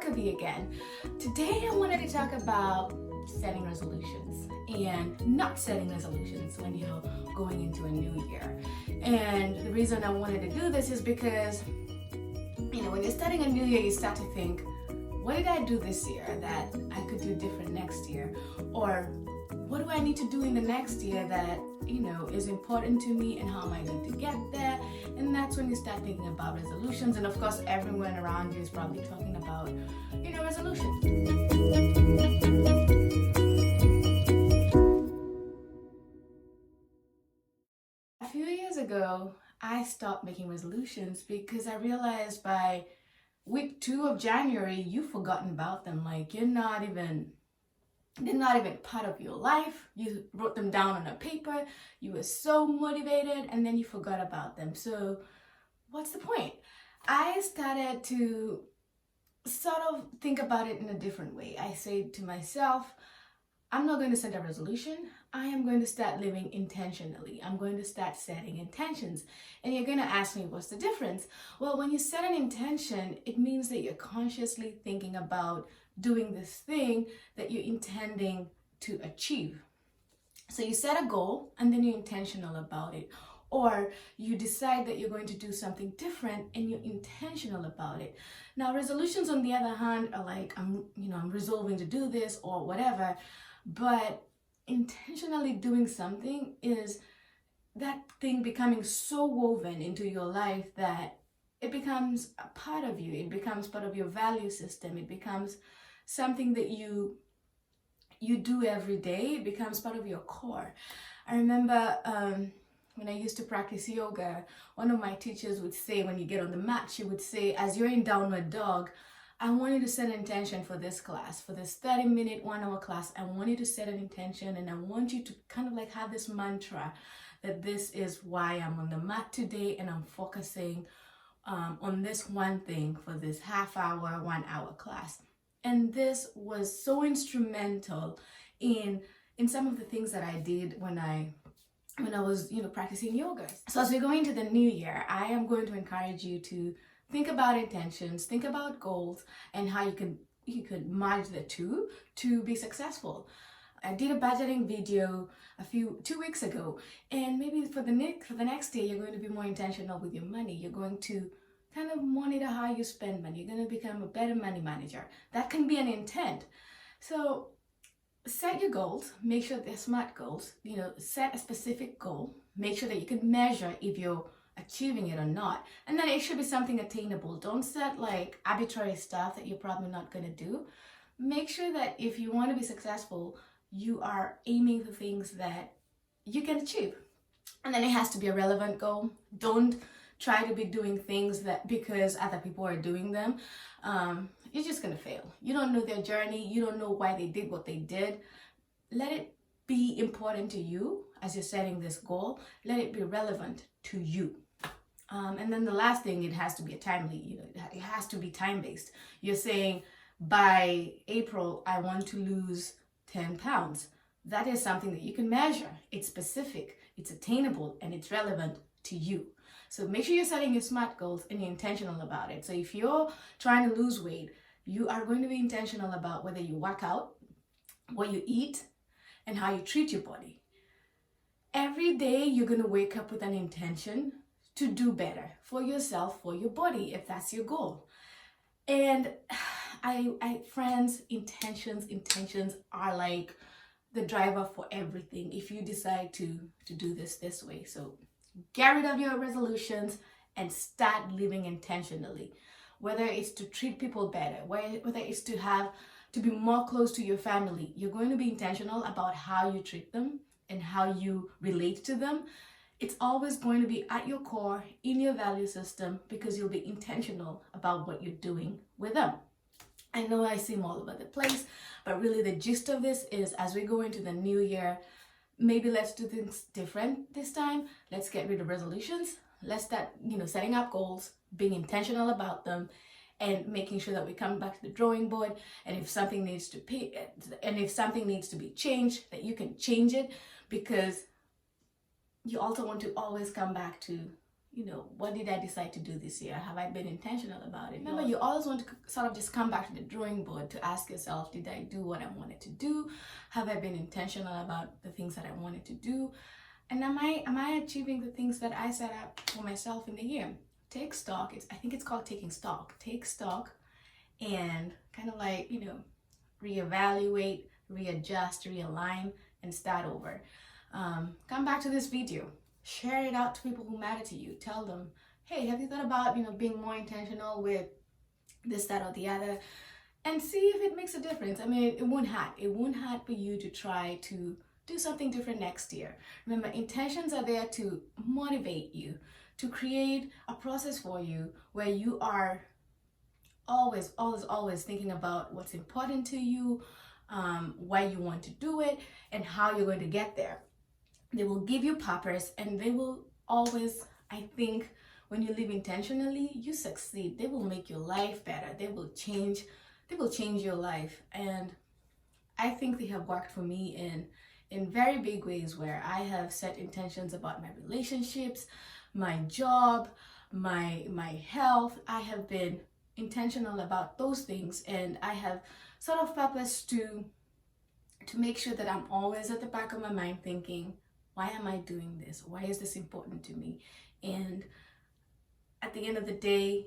Huckabee again. Today I wanted to talk about setting resolutions and not setting resolutions when you're going into a new year. And the reason I wanted to do this is because, when you're starting a new year, you start to think, what did I do this year that I could do different next year? Or what do I need to do in the next year that, is important to me, and how am I going to get there? And that's when you start thinking about resolutions. And of course, everyone around you is probably talking about, resolutions. A few years ago, I stopped making resolutions because I realized by week 2 of January, you've forgotten about them. Like they're not even part of your life. You wrote them down on a paper. You were so motivated, and then you forgot about them. So what's the point? I started to sort of think about it in a different way. I said to myself, I'm not going to set a resolution. I am going to start living intentionally. I'm going to start setting intentions. And you're going to ask me, what's the difference? Well, when you set an intention, it means that you're consciously thinking about doing this thing that you're intending to achieve. So you set a goal and then you're intentional about it. Or you decide that you're going to do something different and you're intentional about it. Now, resolutions, on the other hand, are like, I'm resolving to do this or whatever. But intentionally doing something is that thing becoming so woven into your life that it becomes a part of you. It becomes part of your value system. It becomes something that you do every day. It becomes part of your core. I remember when I used to practice yoga, one of my teachers would say, when you get on the mat, she would say, as you're in downward dog, I want you to set an intention for this class, for this 30-minute, 1-hour class. I want you to set an intention, and I want you to kind of like have this mantra that this is why I'm on the mat today, and I'm focusing on this one thing for this half-hour, 1-hour class. And this was so instrumental in some of the things that I did when I was, practicing yoga. So as we go into the new year, I am going to encourage you to think about intentions, think about goals, and how you could merge the two to be successful. I did a budgeting video 2 weeks ago, and maybe for the next year, you're going to be more intentional with your money. You're going to kind of monitor how you spend money. You're going to become a better money manager. That can be an intent. So set your goals, make sure they're SMART goals, set a specific goal, make sure that you can measure if you're achieving it or not. And then it should be something attainable. Don't set like arbitrary stuff that you're probably not going to do. Make sure that if you want to be successful, you are aiming for things that you can achieve. And then it has to be a relevant goal. Don't try to be doing things that because other people are doing them. You're just going to fail. You don't know their journey. You don't know why they did what they did. Let it be important to you as you're setting this goal. Let it be relevant to you. And then the last thing, it has to be it has to be time-based. You're saying by April, I want to lose 10 pounds. That is something that you can measure. It's specific, it's attainable, and it's relevant to you. So make sure you're setting your SMART goals and you're intentional about it. So if you're trying to lose weight, you are going to be intentional about whether you work out, what you eat, and how you treat your body. Every day you're going to wake up with an intention to do better for yourself, for your body, if that's your goal. And friends, intentions are like the driver for everything if you decide to do this way. So get rid of your resolutions and start living intentionally. Whether it's to treat people better, whether it's to be more close to your family, you're going to be intentional about how you treat them and how you relate to them. It's always going to be at your core, in your value system, because you'll be intentional about what you're doing with them. I know I seem all over the place, but really the gist of this is as we go into the new year, maybe let's do things different this time. Let's get rid of resolutions. Let's start, setting up goals, being intentional about them, and making sure that we come back to the drawing board. And if something needs to be changed, that you can change it, because you also want to always come back to what did I decide to do this year? Have I been intentional about it? Remember, you always want to sort of just come back to the drawing board to ask yourself, did I do what I wanted to do? Have I been intentional about the things that I wanted to do? And am I achieving the things that I set up for myself in the year? Take stock. I think it's called taking stock. Take stock and kind of like, reevaluate, readjust, realign, and start over. Come back to this video. Share it out to people who matter to you. Tell them, hey, have you thought about, being more intentional with this, that, or the other? And see if it makes a difference. I mean, it won't hurt. It won't hurt for you to try to do something different next year. Remember, intentions are there to motivate you, to create a process for you where you are always thinking about what's important to you, why you want to do it, and how you're going to get there. They will give you purpose, and they will always, I think, when you live intentionally, you succeed. They will make your life better. They will change your life. And I think they have worked for me in very big ways, where I have set intentions about my relationships, my job, my health. I have been intentional about those things, and I have sort of purpose to make sure that I'm always at the back of my mind thinking, why am I doing this? Why is this important to me? And at the end of the day,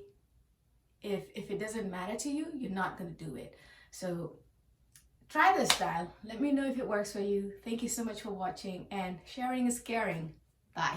if it doesn't matter to you, you're not going to do it. So try this style. Let me know if it works for you. Thank you so much for watching, and sharing is caring. Bye.